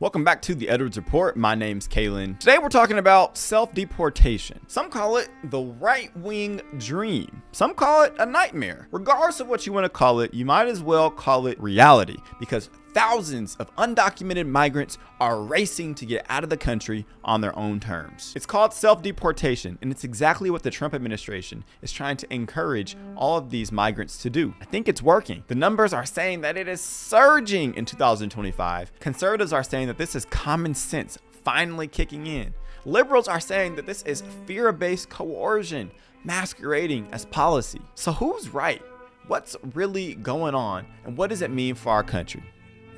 Welcome back to the Edwards Report. My name's Kalen. Today we're talking about self-deportation. Some call it the right-wing dream. Some call it a nightmare. Regardless of what you want to call it, you might as well call it reality, because thousands of undocumented migrants are racing to get out of the country on their own terms. It's called self-deportation, and it's exactly what the Trump administration is trying to encourage all of these migrants to do. I think it's working. The numbers are saying that it is surging in 2025. Conservatives are saying that this is common sense finally kicking in. Liberals are saying that this is fear-based coercion masquerading as policy. So who's right? What's really going on? And what does it mean for our country?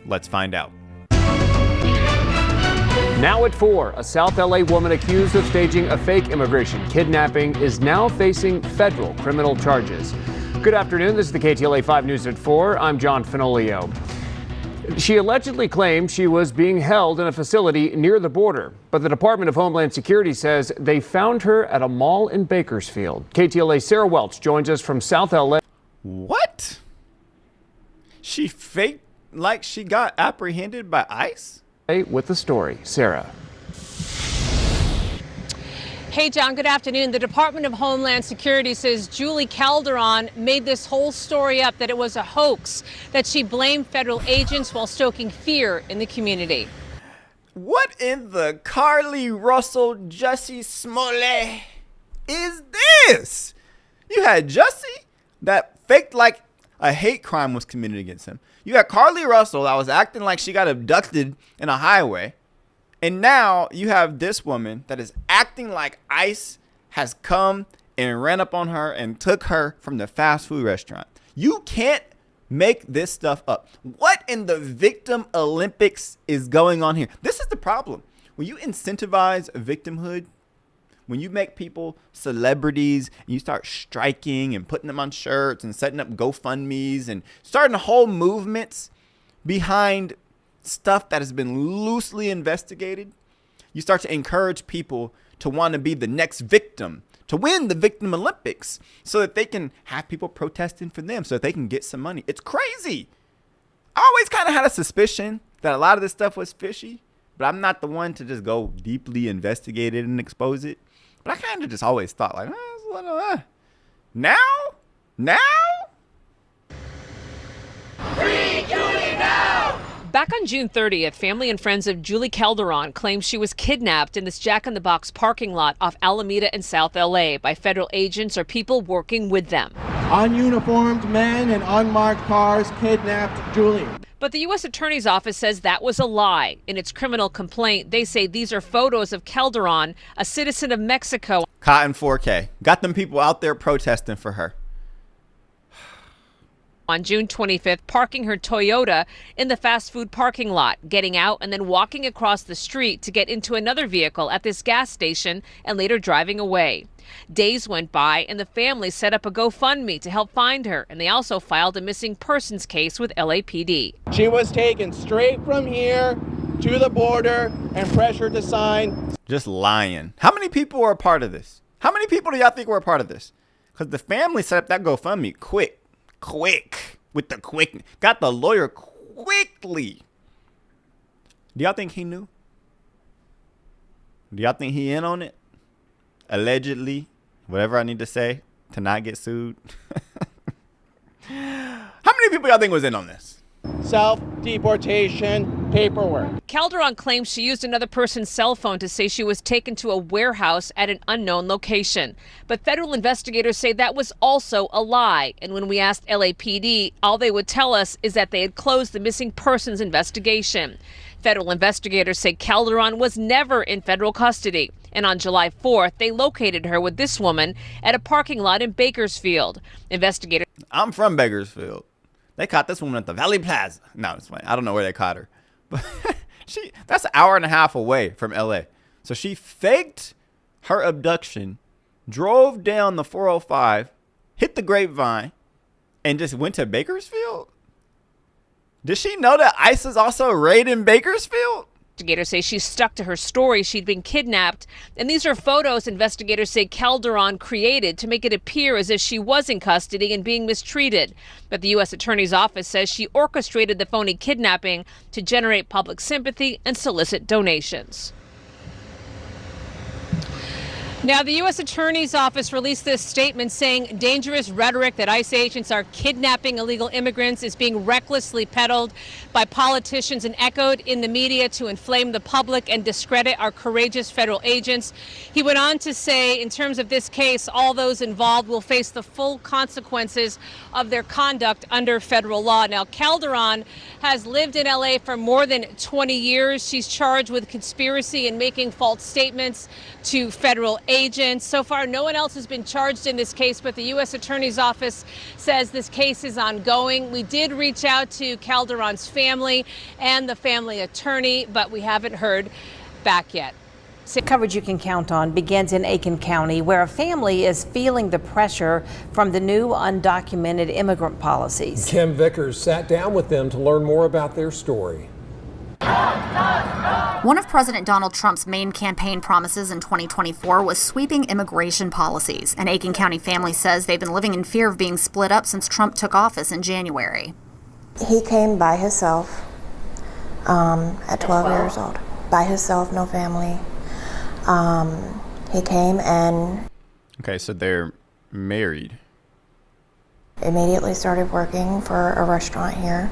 Let's find out. Now at 4, a South LA woman accused of staging a fake immigration kidnapping is now facing federal criminal charges. Good afternoon. This is the KTLA 5 News at 4. I'm John Fenolio. She allegedly claimed she was being held in a facility near the border, but the Department of Homeland Security says they found her at a mall in Bakersfield. KTLA's Sarah Welch joins us from South LA. What? She faked like she got apprehended by ICE? With the story, Sarah. Hey, John, good afternoon. The Department of Homeland Security says Julie Calderon made this whole story up, that it was a hoax, that she blamed federal agents while stoking fear in the community. What in the Carly Russell Jussie Smollett is this? You had Jussie that faked like a hate crime was committed against him. You had Carly Russell that was acting like she got abducted in a highway. And now you have this woman that is acting like ICE has come and ran up on her and took her from the fast food restaurant. You can't make this stuff up. What in the victim Olympics is going on here? This is the problem. When you incentivize victimhood, when you make people celebrities and you start striking and putting them on shirts and setting up GoFundMes and starting whole movements behind stuff that has been loosely investigated, you start to encourage people to want to be the next victim, to win the victim Olympics, so that they can have people protesting for them, so that they can get some money. It's crazy. I always kind of had a suspicion that a lot of this stuff was fishy, but I'm not the one to just go deeply investigate it and expose it. But I kind of just always thought like, now? Free Julie now! Back on June 30th, family and friends of Julie Calderon claimed she was kidnapped in this Jack-in-the-Box parking lot off Alameda in South LA by federal agents or people working with them. Ununiformed men in unmarked cars kidnapped Julie. But the U.S. Attorney's Office says that was a lie. In its criminal complaint, they say these are photos of Calderon, a citizen of Mexico. Cotton 4K. Got them people out there protesting for her. On June 25th, parking her Toyota in the fast food parking lot, getting out and then walking across the street to get into another vehicle at this gas station and later driving away. Days went by and the family set up a GoFundMe to help find her, and they also filed a missing persons case with LAPD. She was taken straight from here to the border and pressured to sign. Just lying. How many people were a part of this? How many people do y'all think were a part of this? Because the family set up that GoFundMe quick, with the quick. Got the lawyer quickly. Do y'all think he knew? Do y'all think he in on it? Allegedly, whatever I need to say to not get sued. How many people y'all think was in on this? Self-deportation paperwork. Calderon claims she used another person's cell phone to say she was taken to a warehouse at an unknown location. But federal investigators say that was also a lie. And when we asked LAPD, all they would tell us is that they had closed the missing persons investigation. Federal investigators say Calderon was never in federal custody. And on July 4th, they located her with this woman at a parking lot in Bakersfield. Investigators. I'm from Bakersfield. They caught this woman at the Valley Plaza. No, it's fine. I don't know where they caught her. But that's an hour and a half away from LA. So she faked her abduction, drove down the 405, hit the Grapevine, and just went to Bakersfield? Did she know that ICE is also raiding Bakersfield? Investigators say she stuck to her story. She'd been kidnapped. And these are photos investigators say Calderon created to make it appear as if she was in custody and being mistreated. But the U.S. Attorney's Office says she orchestrated the phony kidnapping to generate public sympathy and solicit donations. Now, the U.S. Attorney's Office released this statement saying dangerous rhetoric that ICE agents are kidnapping illegal immigrants is being recklessly peddled by politicians and echoed in the media to inflame the public and discredit our courageous federal agents. He went on to say, in terms of this case, all those involved will face the full consequences of their conduct under federal law. Now, Calderon has lived in L.A. for more than 20 years. She's charged with conspiracy and making false statements to federal agents. So far, no one else has been charged in this case, but the U.S. Attorney's Office says this case is ongoing. We did reach out to Calderon's family and the family attorney, but we haven't heard back yet. Coverage you can count on begins in Aiken County, where a family is feeling the pressure from the new undocumented immigrant policies. Kim Vickers sat down with them to learn more about their story. One of President Donald Trump's main campaign promises in 2024 was sweeping immigration policies. An Aiken County family says they've been living in fear of being split up since Trump took office in January. He came by himself at 12 years old. By himself, no family. He came and... Okay, so they're married. Immediately started working for a restaurant here.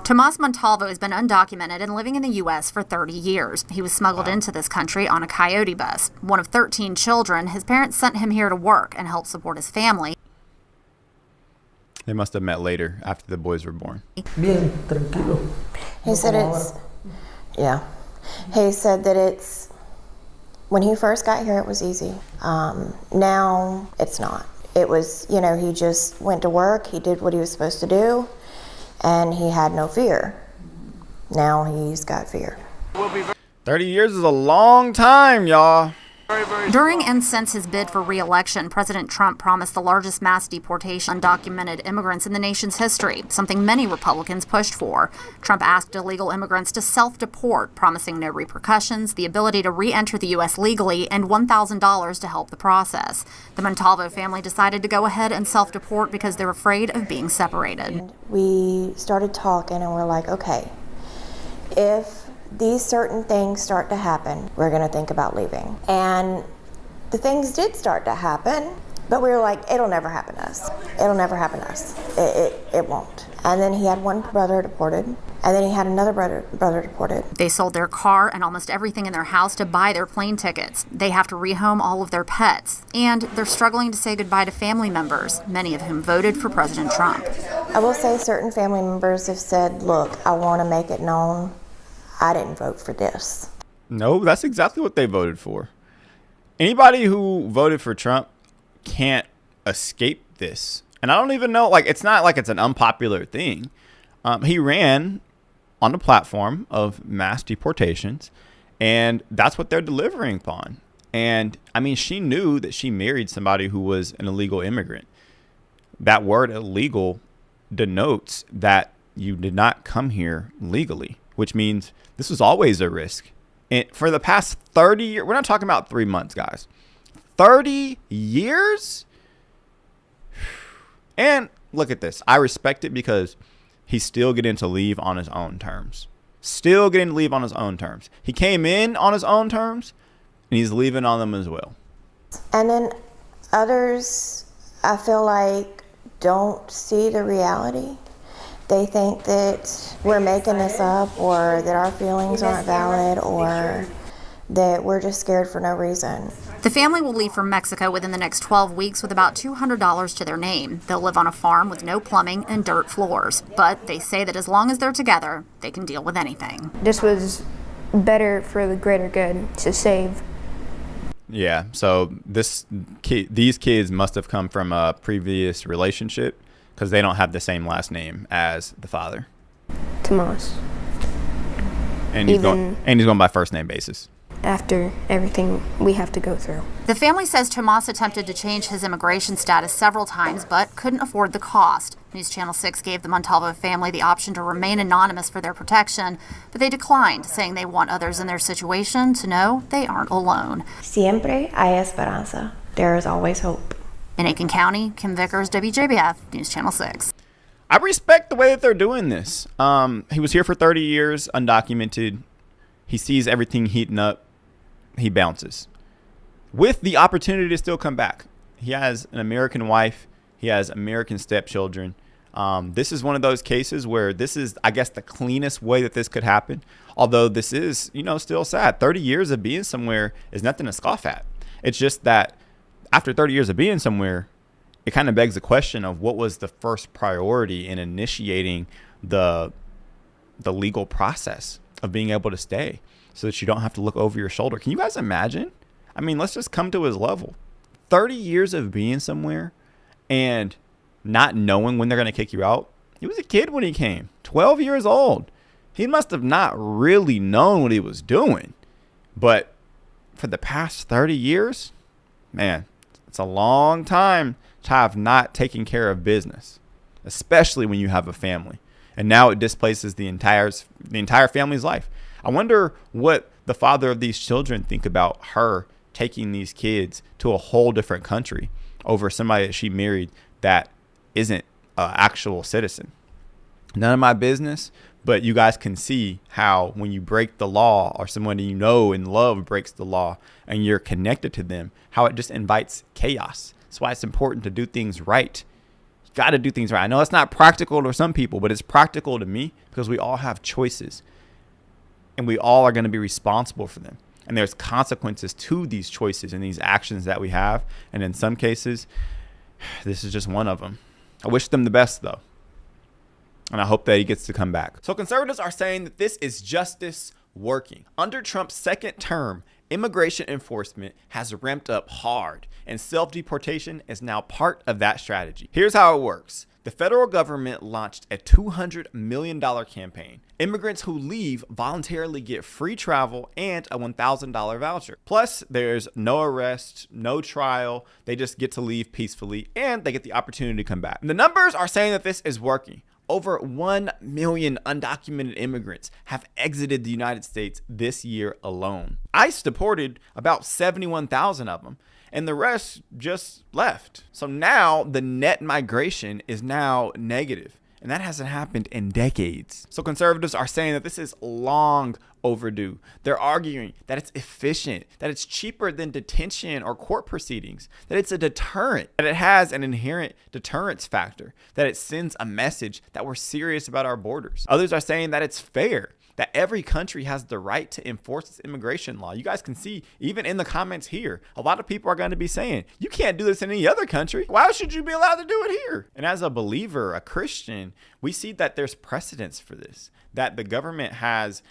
Tomas Montalvo has been undocumented and living in the U.S. for 30 years. He was smuggled into this country on a Coyote bus. One of 13 children, his parents sent him here to work and help support his family. They must have met later after the boys were born. He said it's... Yeah. He said that it's... When he first got here, it was easy. Now, it's not. It was, you know, he just went to work, he did what he was supposed to do, and he had no fear. Now he's got fear. 30 years is a long time, y'all. During and since his bid for re-election, President Trump promised the largest mass deportation of undocumented immigrants in the nation's history, something many Republicans pushed for. Trump asked illegal immigrants to self-deport, promising no repercussions, the ability to re-enter the U.S. legally, and $1,000 to help the process. The Montalvo family decided to go ahead and self-deport because they're afraid of being separated. We started talking and we're like, okay, if these certain things start to happen, we're going to think about leaving. And the things did start to happen, but we were like, it'll never happen to us. It'll never happen to us. It won't. And then he had one brother deported, and then he had another brother deported. They sold their car and almost everything in their house to buy their plane tickets. They have to rehome all of their pets, and they're struggling to say goodbye to family members, many of whom voted for President Trump. I will say certain family members have said, look, I want to make it known I didn't vote for this. No, that's exactly what they voted for. Anybody who voted for Trump can't escape this. And I don't even know, like, it's not like it's an unpopular thing. He ran on the platform of mass deportations, and that's what they're delivering upon. And, I mean, she knew that she married somebody who was an illegal immigrant. That word illegal denotes that you did not come here legally, which means this was always a risk. And for the past 30 years, we're not talking about 3 months, guys. 30 years? And look at this. I respect it because he's still getting to leave on his own terms. Still getting to leave on his own terms. He came in on his own terms, and he's leaving on them as well. And then others, I feel like, don't see the reality. They think that we're making this up, or that our feelings aren't valid, or that we're just scared for no reason. The family will leave for Mexico within the next 12 weeks with about $200 to their name. They'll live on a farm with no plumbing and dirt floors. But they say that as long as they're together, they can deal with anything. This was better for the greater good to save. Yeah, so these kids must have come from a previous relationship because they don't have the same last name as the father. Tomas. And he's going by first name basis. After everything we have to go through. The family says Tomas attempted to change his immigration status several times but couldn't afford the cost. News Channel 6 gave the Montalvo family the option to remain anonymous for their protection, but they declined, saying they want others in their situation to know they aren't alone. Siempre hay esperanza. There is always hope. In Aiken County, Kim Vickers, WJBF, News Channel 6. I respect the way that they're doing this. He was here for 30 years, undocumented. He sees everything heating up. He bounces with the opportunity to still come back. He has an American wife. He has American stepchildren. This is one of those cases where this is, I guess, the cleanest way that this could happen. Although this is, still sad. 30 years of being somewhere is nothing to scoff at. It's just that after 30 years of being somewhere, it kind of begs the question of what was the first priority in initiating the legal process of being able to stay so that you don't have to look over your shoulder. Can you guys imagine? I mean, let's just come to his level. 30 years of being somewhere and not knowing when they're going to kick you out. He was a kid when he came, 12 years old. He must have not really known what he was doing. But for the past 30 years, man, it's a long time to have not taken care of business, especially when you have a family. And now it displaces the entire family's life. I wonder what the father of these children think about her taking these kids to a whole different country over somebody that she married that isn't an actual citizen. None of my business, but you guys can see how when you break the law or someone you know and love breaks the law and you're connected to them, how it just invites chaos. That's why it's important to do things right. You got to do things right. I know it's not practical to some people, but it's practical to me because we all have choices and we all are going to be responsible for them. And there's consequences to these choices and these actions that we have. And in some cases, this is just one of them. I wish them the best, though. And I hope that he gets to come back. So conservatives are saying that this is justice working. Under Trump's second term, immigration enforcement has ramped up hard, and self-deportation is now part of that strategy. Here's how it works. The federal government launched a $200 million campaign. Immigrants who leave voluntarily get free travel and a $1,000 voucher. Plus, there's no arrest, no trial. They just get to leave peacefully, and they get the opportunity to come back. And the numbers are saying that this is working. Over 1 million undocumented immigrants have exited the United States this year alone. ICE deported about 71,000 of them, and the rest just left. So now the net migration is now negative, and that hasn't happened in decades. So conservatives are saying that this is long overdue. They're arguing that it's efficient, that it's cheaper than detention or court proceedings, that it's a deterrent, that it has an inherent deterrence factor, that it sends a message that we're serious about our borders. Others are saying that it's fair, that every country has the right to enforce its immigration law. You guys can see, even in the comments here, a lot of people are going to be saying, you can't do this in any other country. Why should you be allowed to do it here? And as a believer, a Christian, we see that there's precedence for this, that the government has,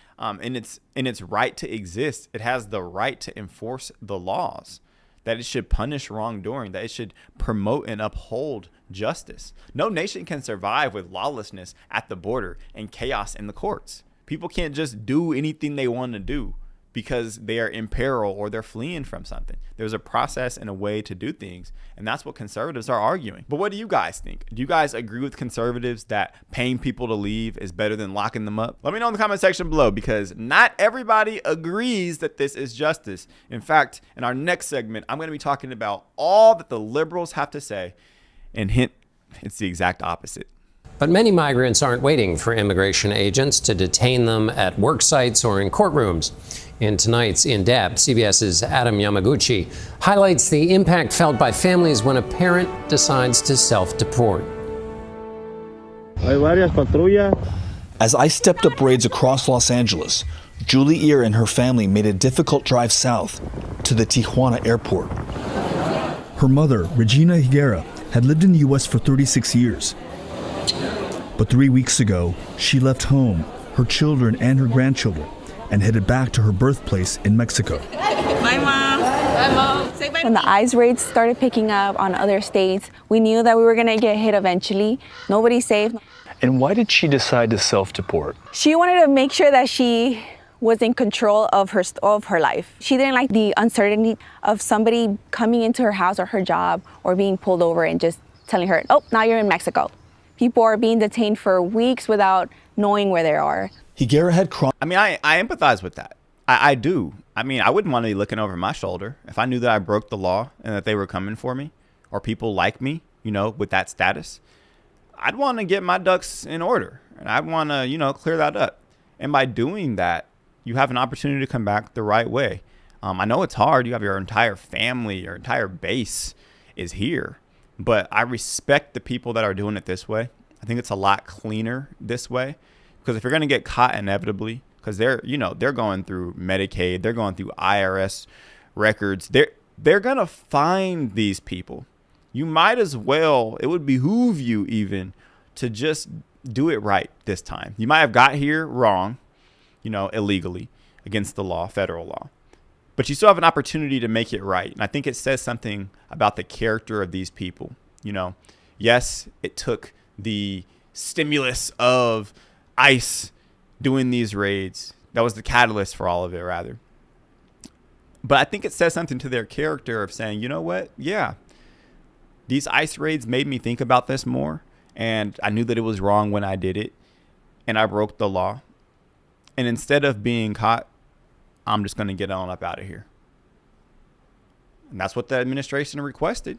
in its right to exist, it has the right to enforce the laws, that it should punish wrongdoing, that it should promote and uphold justice. No nation can survive with lawlessness at the border and chaos in the courts. People can't just do anything they want to do because they are in peril or they're fleeing from something. There's a process and a way to do things, and that's what conservatives are arguing. But what do you guys think? Do you guys agree with conservatives that paying people to leave is better than locking them up? Let me know in the comment section below, because not everybody agrees that this is justice. In fact, in our next segment, I'm going to be talking about all that the liberals have to say, and hint, it's the exact opposite. But many migrants aren't waiting for immigration agents to detain them at work sites or in courtrooms. In tonight's In Depth, CBS's Adam Yamaguchi highlights the impact felt by families when a parent decides to self-deport. As ICE stepped up raids across Los Angeles, Julie Ear and her family made a difficult drive south to the Tijuana airport. Her mother, Regina Higuera, had lived in the U.S. for 36 years. But 3 weeks ago, she left home, her children and her grandchildren, and headed back to her birthplace in Mexico. Bye, Mom. Bye, Mom. When the ICE raids started picking up on other states, we knew that we were going to get hit eventually. Nobody's safe. And why did she decide to self-deport? She wanted to make sure that she was in control of her life. She didn't like the uncertainty of somebody coming into her house or her job or being pulled over and just telling her, oh, now you're in Mexico. People are being detained for weeks without knowing where they are. Higuera had crossed. I mean, I empathize with that. I do. I mean, I wouldn't want to be looking over my shoulder if I knew that I broke the law and that they were coming for me, or people like me, with that status. I'd want to get my ducks in order, and I'd want to, clear that up. And by doing that, you have an opportunity to come back the right way. I know it's hard. You have your entire family, your entire base is here. But I respect the people that are doing it this way. I think it's a lot cleaner this way. Because if you're going to get caught inevitably, because they're going through Medicaid, they're going through IRS records, they're going to find these people. You might as well, it would behoove you even to just do it right this time. You might have got here wrong, illegally against the law, federal law. But you still have an opportunity to make it right. And I think it says something about the character of these people. Yes, it took the stimulus of ICE doing these raids. That was the catalyst for all of it, rather. But I think it says something to their character of saying, you know what? Yeah, these ICE raids made me think about this more. And I knew that it was wrong when I did it. And I broke the law. And instead of being caught, I'm just going to get on up out of here. And that's what the administration requested.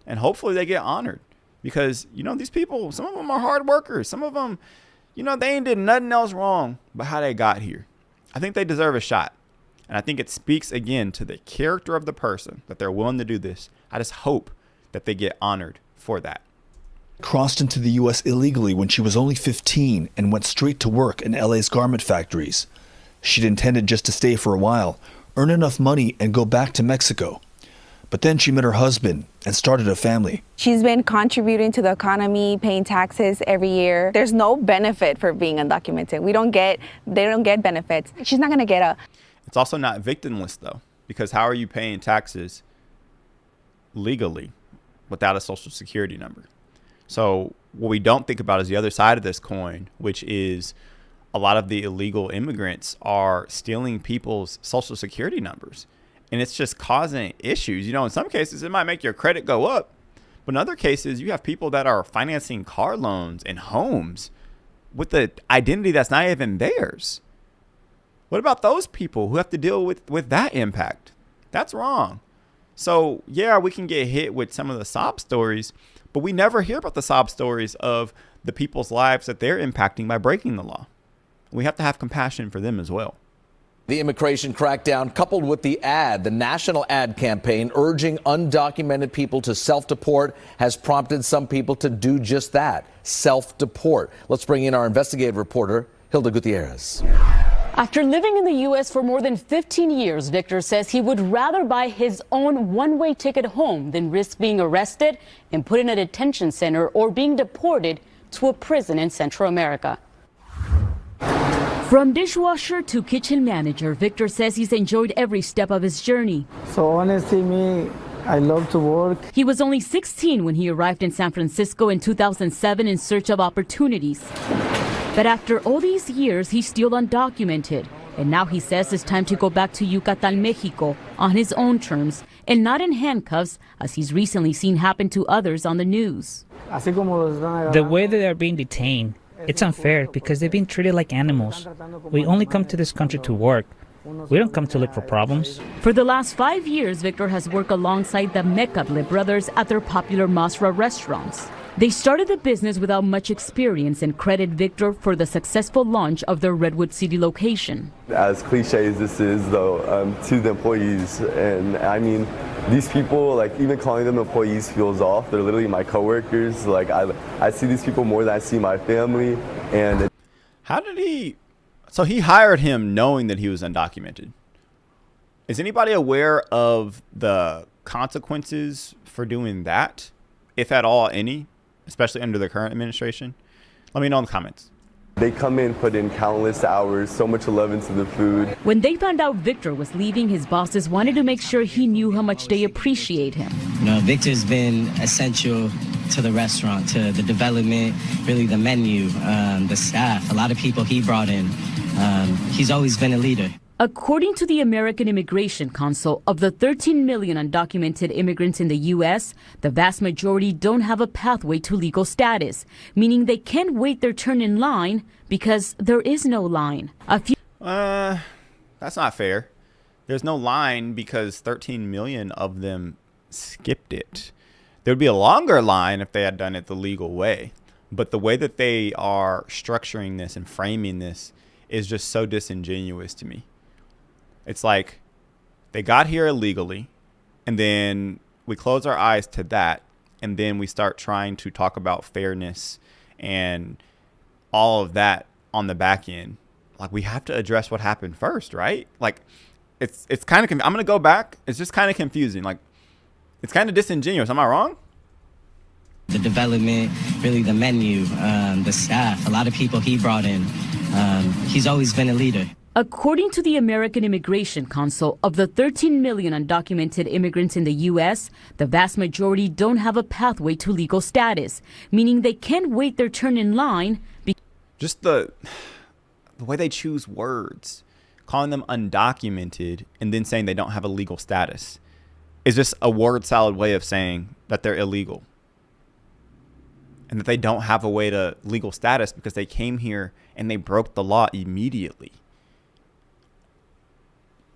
And hopefully they get honored. Because, these people, some of them are hard workers. Some of them, they ain't did nothing else wrong but how they got here. I think they deserve a shot. And I think it speaks again to the character of the person that they're willing to do this. I just hope that they get honored for that. Crossed into the U.S. illegally when she was only 15 and went straight to work in LA's garment factories. She'd intended just to stay for a while, earn enough money, and go back to Mexico. But then she met her husband and started a family. She's been contributing to the economy, paying taxes every year. There's no benefit for being undocumented. They don't get benefits. She's not going to get a... It's also not victimless, though, because how are you paying taxes legally without a social security number? So what we don't think about is the other side of this coin, which is a lot of the illegal immigrants are stealing people's social security numbers. And it's just causing issues. In some cases, it might make your credit go up. But in other cases, you have people that are financing car loans and homes with the identity that's not even theirs. What about those people who have to deal with that impact? That's wrong. So, yeah, we can get hit with some of the sob stories, but we never hear about the sob stories of the people's lives that they're impacting by breaking the law. We have to have compassion for them as well. The immigration crackdown, coupled with the national ad campaign urging undocumented people to self-deport, has prompted some people to do just that, self-deport. Let's bring in our investigative reporter, Hilda Gutierrez. After living in the U.S. for more than 15 years, Victor says he would rather buy his own one-way ticket home than risk being arrested and put in a detention center or being deported to a prison in Central America. From dishwasher to kitchen manager, Victor says he's enjoyed every step of his journey. So honestly, I love to work. He was only 16 when he arrived in San Francisco in 2007 in search of opportunities. But after all these years, he's still undocumented. And now he says it's time to go back to Yucatan, Mexico on his own terms and not in handcuffs, as he's recently seen happen to others on the news. The way that they're being detained, it's unfair because they've been treated like animals. We only come to this country to work. We don't come to look for problems. For the last 5 years, Victor has worked alongside the Mecable brothers at their popular Masra restaurants. They started the business without much experience and credit Victor for the successful launch of their Redwood City location. As cliche as this is, though, to the employees, and I mean, these people, even calling them employees feels off. They're literally my coworkers. I see these people more than I see my family. And how did he? So he hired him knowing that he was undocumented. Is anybody aware of the consequences for doing that, if at all any, especially under the current administration? Let me know in the comments. They come in, put in countless hours, so much love into the food. When they found out Victor was leaving, his bosses wanted to make sure he knew how much they appreciate him. Victor's been essential to the restaurant, to the development, really the menu, the staff, a lot of people he brought in. He's always been a leader. According to the American Immigration Council, of the 13 million undocumented immigrants in the U.S., the vast majority don't have a pathway to legal status, meaning they can't wait their turn in line because there is no line. That's not fair. There's no line because 13 million of them skipped it. There'd be a longer line if they had done it the legal way. But the way that they are structuring this and framing this is just so disingenuous to me. It's like they got here illegally, and then we close our eyes to that, and then we start trying to talk about fairness and all of that on the back end. Like, we have to address what happened first, right? Like, it's kind of, I'm going to go back. It's just kind of confusing. Like, it's kind of disingenuous. Am I wrong? The development, really the menu, the staff, a lot of people he brought in. He's always been a leader. According to the American Immigration Council, of the 13 million undocumented immigrants in the U.S., the vast majority don't have a pathway to legal status, meaning they can't wait their turn in line. Just the way they choose words, calling them undocumented and then saying they don't have a legal status, is just a word salad way of saying that they're illegal and that they don't have a way to legal status because they came here and they broke the law immediately.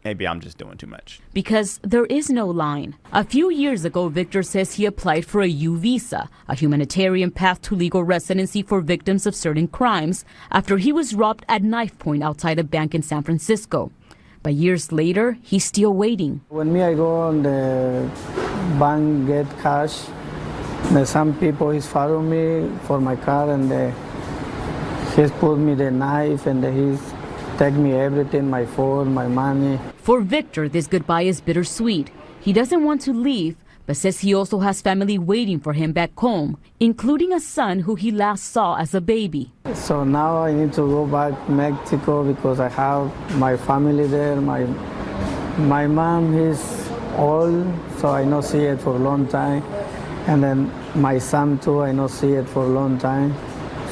Maybe I'm just doing too much. Because there is no line. A few years ago, Victor says he applied for a U visa, a humanitarian path to legal residency for victims of certain crimes, after he was robbed at knife point outside a bank in San Francisco. But years later, he's still waiting. When I go on the bank get cash, there's some people he's follow me for my car, and he's put me the knife, and he's take me everything, my phone, my money. For Victor, this goodbye is bittersweet. He doesn't want to leave, but says he also has family waiting for him back home, including a son who he last saw as a baby. So now I need to go back to Mexico because I have my family there. My mom is old, so I not see it for a long time. And then my son too, I not see it for a long time.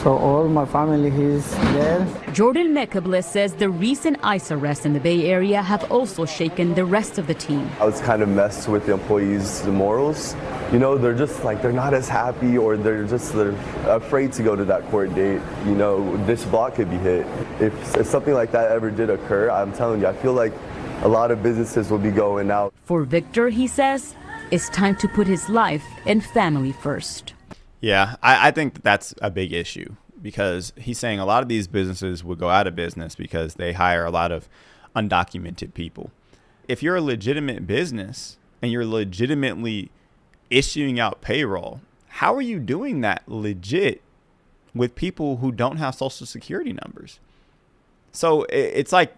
So all my family is there. Jordan Mecables says the recent ICE arrests in the Bay Area have also shaken the rest of the team. I was kind of messed with the employees' morals. You know, they're just like, they're not as happy, or they're afraid to go to that court date. You know, this block could be hit. If something like that ever did occur, I'm telling you, I feel like a lot of businesses will be going out. For Victor, he says, it's time to put his life and family first. Yeah, I think that's a big issue, because he's saying a lot of these businesses would go out of business because they hire a lot of undocumented people. If you're a legitimate business and you're legitimately issuing out payroll, how are you doing that legit with people who don't have social security numbers? So it's like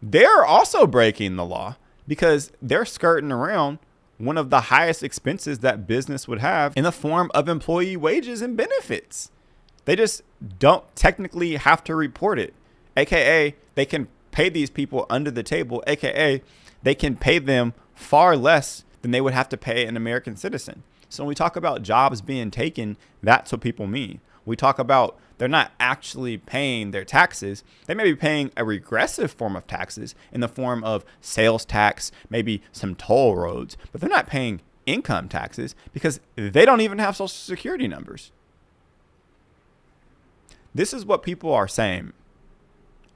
they're also breaking the law because they're skirting around one of the highest expenses that business would have in the form of employee wages and benefits. They just don't technically have to report it. AKA, they can pay these people under the table. AKA, they can pay them far less than they would have to pay an American citizen. So when we talk about jobs being taken, that's what people mean. We talk about they're not actually paying their taxes. They may be paying a regressive form of taxes in the form of sales tax, maybe some toll roads, but they're not paying income taxes because they don't even have social security numbers. This is what people are saying.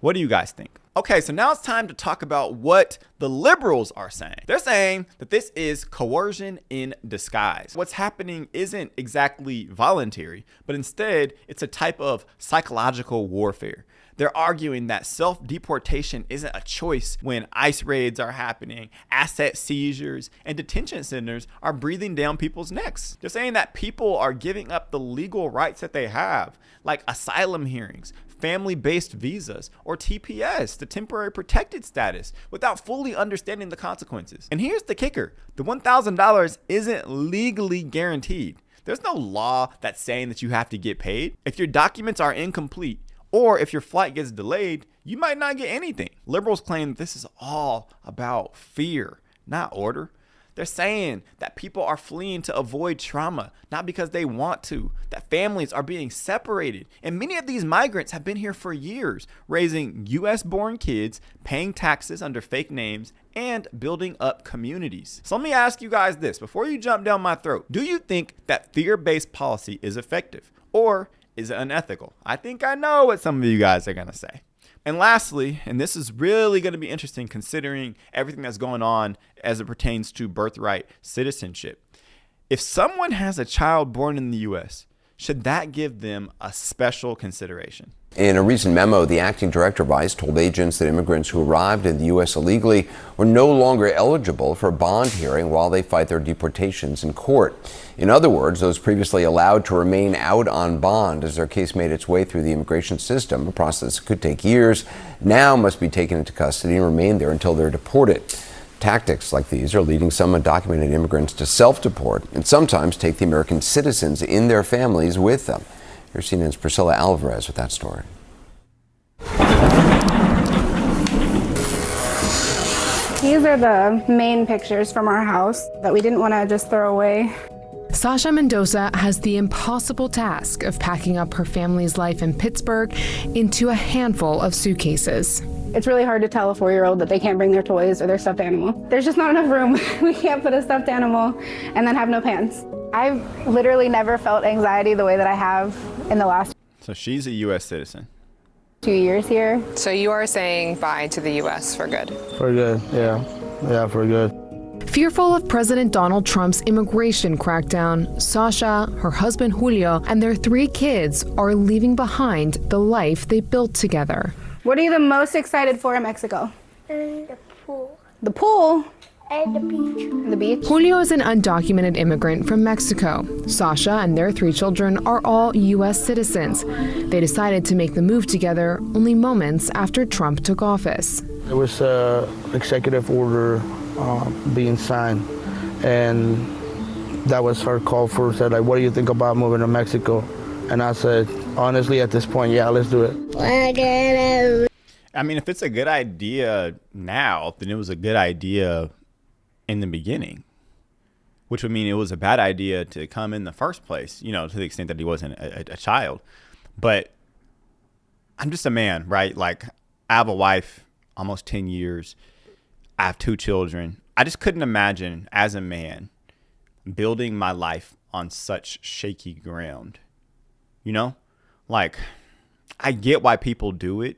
What do you guys think? Okay, so now it's time to talk about what the liberals are saying. They're saying that this is coercion in disguise. What's happening isn't exactly voluntary, but instead it's a type of psychological warfare. They're arguing that self-deportation isn't a choice when ICE raids are happening, asset seizures, and detention centers are breathing down people's necks. They're saying that people are giving up the legal rights that they have, like asylum hearings, family-based visas, or TPS, the temporary protected status, without fully understanding the consequences. And here's the kicker. The $1,000 isn't legally guaranteed. There's no law that's saying that you have to get paid. If your documents are incomplete, or if your flight gets delayed, you might not get anything. Liberals claim this is all about fear, not order. They're saying that people are fleeing to avoid trauma, not because they want to, that families are being separated. And many of these migrants have been here for years, raising US-born kids, paying taxes under fake names, and building up communities. So let me ask you guys this, before you jump down my throat. Do you think that fear-based policy is effective, or is it unethical? I think I know what some of you guys are gonna say. And lastly, and this is really going to be interesting considering everything that's going on as it pertains to birthright citizenship. If someone has a child born in the U.S., should that give them a special consideration? In a recent memo, the acting director of ICE told agents that immigrants who arrived in the U.S. illegally were no longer eligible for a bond hearing while they fight their deportations in court. In other words, those previously allowed to remain out on bond as their case made its way through the immigration system, a process that could take years, now must be taken into custody and remain there until they're deported. Tactics like these are leading some undocumented immigrants to self-deport and sometimes take the American citizens in their families with them. Here's CNN's Priscilla Alvarez with that story. These are the main pictures from our house that we didn't want to just throw away. Sasha Mendoza has the impossible task of packing up her family's life in Pittsburgh into a handful of suitcases. It's really hard to tell a 4-year-old that they can't bring their toys or their stuffed animal. There's just not enough room. We can't put a stuffed animal and then have no pants. I've literally never felt anxiety the way that I have in the last. So she's a U.S. citizen. 2 years here. So you are saying bye to the U.S. for good? For good, yeah. Yeah, for good. Fearful of President Donald Trump's immigration crackdown, Sasha, her husband Julio, and their 3 kids are leaving behind the life they built together. What are you the most excited for in Mexico? The pool. The pool? And the beach. The beach? Julio is an undocumented immigrant from Mexico. Sasha and their 3 children are all U.S. citizens. They decided to make the move together only moments after Trump took office. There was an executive order being signed, and that was her call for, said, like, what do you think about moving to Mexico? And I said, honestly, at this point, yeah, let's do it. I mean, if it's a good idea now, then it was a good idea in the beginning, which would mean it was a bad idea to come in the first place, you know, to the extent that he wasn't a child. But I'm just a man, right? Like, I have a wife, almost 10 years. I have 2 children. I just couldn't imagine as a man building my life on such shaky ground. You know, like, I get why people do it,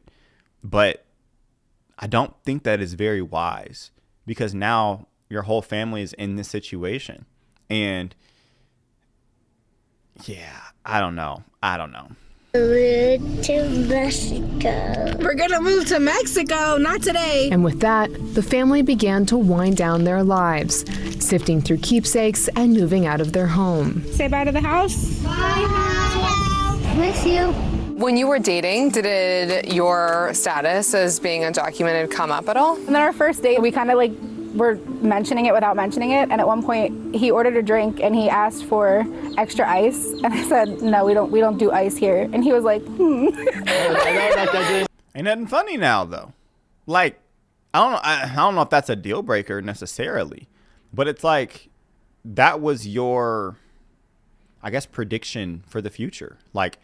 but I don't think that is very wise, because now your whole family is in this situation. And yeah, I don't know. Move to Mexico. We're gonna move to Mexico, not today. And with that, the family began to wind down their lives, sifting through keepsakes and moving out of their home. Say bye to the house. Miss you. When you were dating, did your status as being undocumented come up at all? And then our first date, we kind of like were mentioning it without mentioning it. And at one point, he ordered a drink and he asked for extra ice. And I said, no, we don't do ice here. And he was like, Ain't nothing funny now, though. Like, I don't know if that's a deal breaker necessarily, but it's like, that was your, I guess, prediction for the future. Like,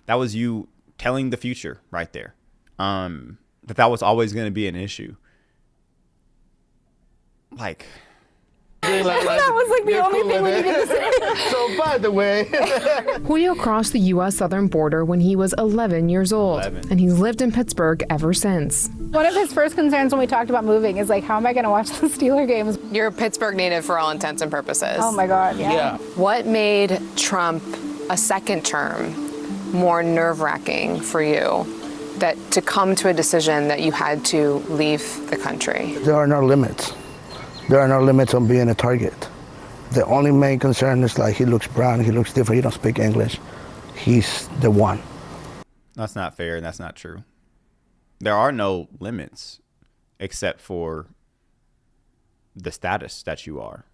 that was you telling the future right there, that was always going to be an issue. Like, that was like the only thing we needed to say. So, by the way, Julio crossed the U.S. southern border when he was 11 years old, and he's lived in Pittsburgh ever since. One of his first concerns when we talked about moving is like, how am I going to watch the Steeler games? You're a Pittsburgh native for all intents and purposes. Oh my God, yeah. What made Trump a second term more nerve-wracking for you, that to come to a decision that you had to leave the country? there are no limits. There are no limits on being a target. The only main concern is like, he looks brown, he looks different, he don't speak English. He's the one. That's not fair, and that's not true. There are no limits except for the status that you are.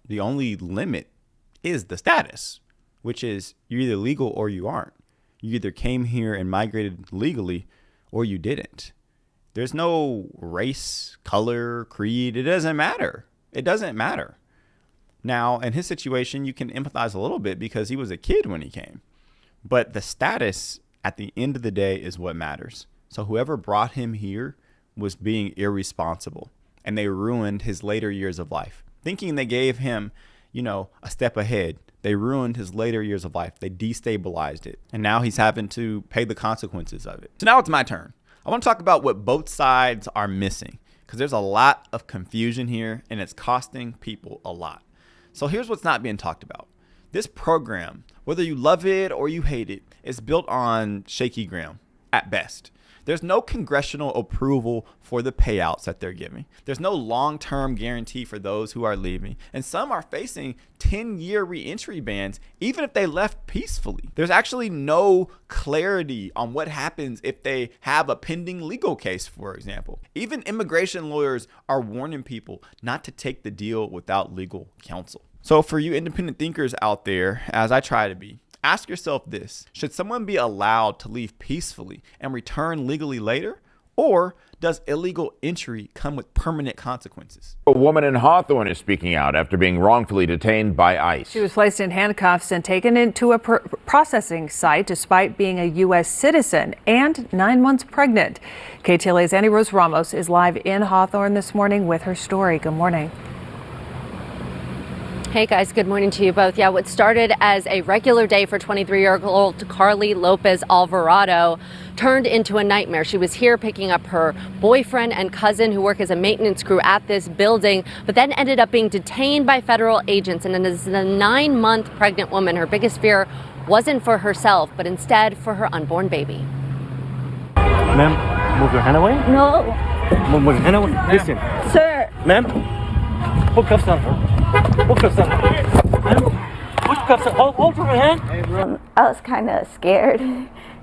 The only limit is the status, which is you're either legal or you aren't. You either came here and migrated legally or you didn't. There's no race, color, creed. It doesn't matter. It doesn't matter. Now, in his situation, you can empathize a little bit because he was a kid when he came. But the status at the end of the day is what matters. So whoever brought him here was being irresponsible, and they ruined his later years of life. Thinking they gave him, a step ahead. They ruined his later years of life. They destabilized it. And now he's having to pay the consequences of it. So now it's my turn. I want to talk about what both sides are missing, because there's a lot of confusion here and it's costing people a lot. So here's what's not being talked about. This program, whether you love it or you hate it, is built on shaky ground at best. There's no congressional approval for the payouts that they're giving. There's no long-term guarantee for those who are leaving. And some are facing 10-year reentry bans, even if they left peacefully. There's actually no clarity on what happens if they have a pending legal case, for example. Even immigration lawyers are warning people not to take the deal without legal counsel. So for you independent thinkers out there, as I try to be, ask yourself this: should someone be allowed to leave peacefully and return legally later? Or does illegal entry come with permanent consequences? A woman in Hawthorne is speaking out after being wrongfully detained by ICE. She was placed in handcuffs and taken into a processing site despite being a U.S. citizen and 9 months pregnant. KTLA's Annie Rose Ramos is live in Hawthorne this morning with her story. Good morning. Hey guys, good morning to you both. Yeah, what started as a regular day for 23-year-old Carly Lopez Alvarado turned into a nightmare. She was here picking up her boyfriend and cousin who work as a maintenance crew at this building, but then ended up being detained by federal agents. And as a 9-month pregnant woman, her biggest fear wasn't for herself, but instead for her unborn baby. Ma'am, move your hand away. No. Move your hand away. Listen. Sir. Ma'am, put cuffs on her. Put cuffs on her. Put cuffs on. Hold her hand. I was kind of scared,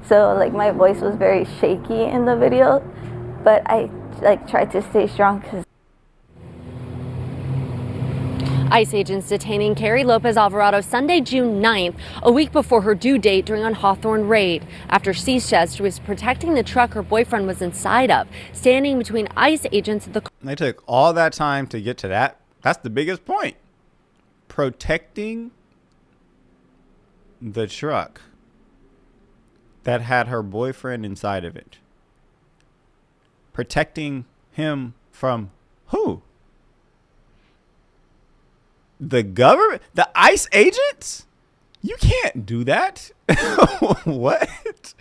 so my voice was very shaky in the video, but I tried to stay strong because ICE agents detaining Carly Lopez Alvarado Sunday, June 9th, a week before her due date during a Hawthorne raid. After she says she was protecting the truck her boyfriend was inside of, standing between ICE agents and the car. They took all that time to get to that. That's the biggest point. Protecting the truck that had her boyfriend inside of it. Protecting him from who? The government? The ICE agents? You can't do that. What?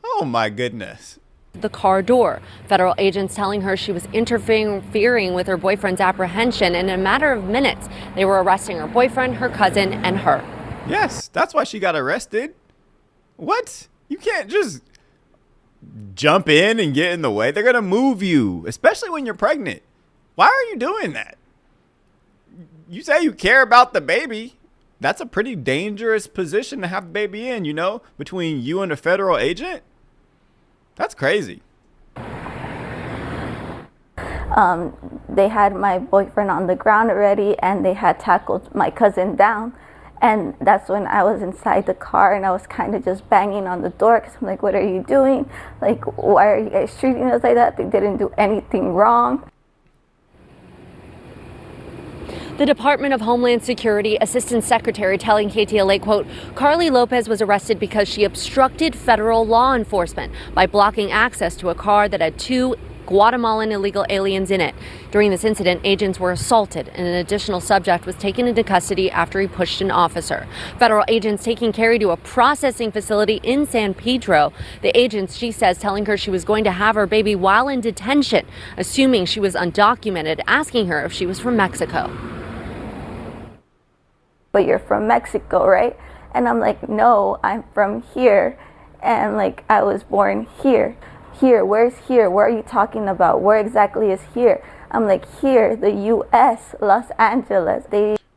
Oh my goodness. The car door. Federal agents telling her she was interfering with her boyfriend's apprehension, and in a matter of minutes, they were arresting her boyfriend, her cousin, and her. Yes, that's why she got arrested. What? You can't just jump in and get in the way. They're going to move you, especially when you're pregnant. Why are you doing that? You say you care about the baby. That's a pretty dangerous position to have a baby in, between you and a federal agent. That's crazy. they had my boyfriend on the ground already, and they had tackled my cousin down. And that's when I was inside the car, and I was kind of just banging on the door because I'm like, what are you doing? Like, why are you guys treating us like that? They didn't do anything wrong. The Department of Homeland Security Assistant Secretary telling KTLA, quote, Carly Lopez was arrested because she obstructed federal law enforcement by blocking access to a car that had 2 Guatemalan illegal aliens in it. During this incident, agents were assaulted and an additional subject was taken into custody after he pushed an officer. Federal agents taking Carrie to a processing facility in San Pedro. The agents, she says, telling her she was going to have her baby while in detention, assuming she was undocumented, asking her if she was from Mexico. But you're from Mexico, right? And I'm like, no, I'm from here. And like, I was born here. Here, where's here? What are you talking about? Where exactly is here? I'm like, here, the U.S., Los Angeles.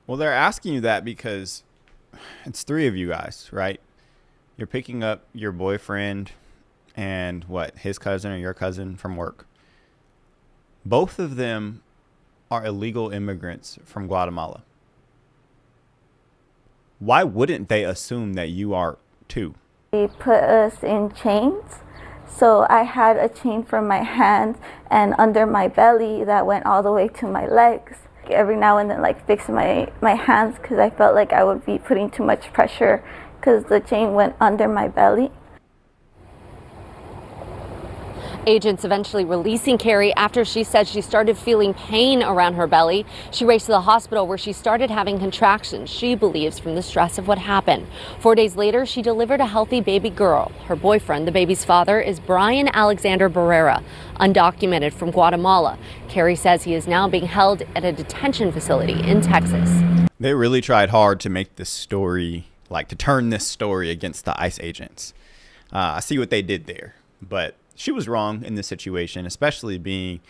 Well, they're asking you that because it's 3 of you guys, right? You're picking up your boyfriend and what, his cousin or your cousin from work. Both of them are illegal immigrants from Guatemala. Why wouldn't they assume that you are too? They put us in chains. So I had a chain from my hands and under my belly that went all the way to my legs. every now and then like fix my hands because I felt like I would be putting too much pressure because the chain went under my belly. Agents eventually releasing Carrie after she said she started feeling pain around her belly. She raced to the hospital where she started having contractions, she believes, from the stress of what happened. 4 days later, she delivered a healthy baby girl. Her boyfriend, the baby's father, is Brian Alexander Barrera, undocumented from Guatemala. Carrie says he is now being held at a detention facility in Texas. They really tried hard to make this story, to turn this story against the ICE agents. I see what they did there, but she was wrong in this situation, especially being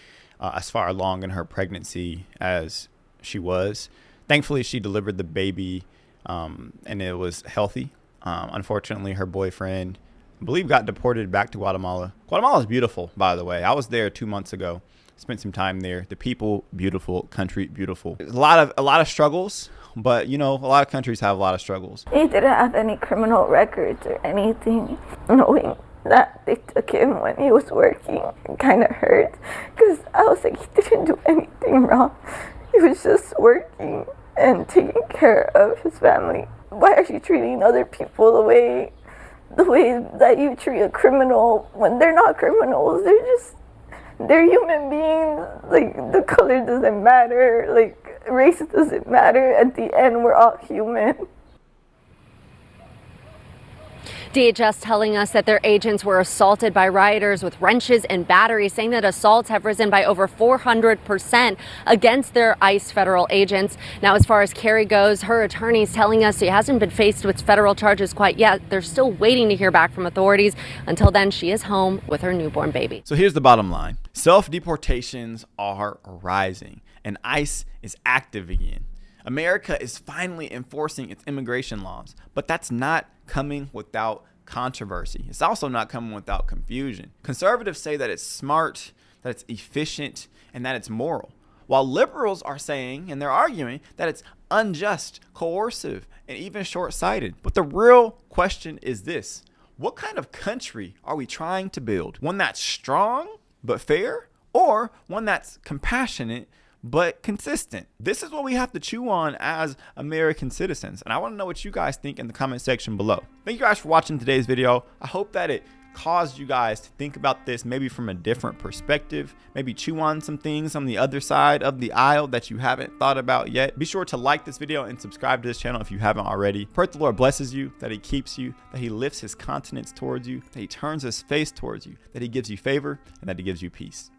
as far along in her pregnancy as she was. Thankfully, she delivered the baby and it was healthy. Unfortunately, her boyfriend, I believe, got deported back to Guatemala. Guatemala is beautiful, by the way. I was there 2 months ago. Spent some time there. The people, beautiful. Country, beautiful. A lot of struggles, but a lot of countries have a lot of struggles. He didn't have any criminal records or anything. Knowing that they took him when he was working, it kind of hurt because I was like, he didn't do anything wrong. He was just working and taking care of his family. Why are you treating other people the way that you treat a criminal when they're not criminals? They're human beings. The color doesn't matter, race doesn't matter. At the end, we're all human. DHS telling us that their agents were assaulted by rioters with wrenches and batteries, saying that assaults have risen by over 400% against their ICE federal agents. Now, as far as Carrie goes, her attorney's telling us she hasn't been faced with federal charges quite yet. They're still waiting to hear back from authorities. Until then, she is home with her newborn baby. So here's the bottom line. Self-deportations are rising and ICE is active again. America is finally enforcing its immigration laws, but that's not coming without controversy. It's also not coming without confusion. Conservatives say that it's smart, that it's efficient, and that it's moral, while liberals are saying, and they're arguing, that it's unjust, coercive, and even short-sighted. But the real question is this: what kind of country are we trying to build? One that's strong but fair, or one that's compassionate but consistent? This is what we have to chew on as American citizens. And I want to know what you guys think in the comment section below. Thank you guys for watching today's video. I hope that it caused you guys to think about this maybe from a different perspective, maybe chew on some things on the other side of the aisle that you haven't thought about yet. Be sure to like this video and subscribe to this channel if you haven't already. Pray that the Lord blesses you, that he keeps you, that he lifts his countenance towards you, that he turns his face towards you, that he gives you favor, and that he gives you peace.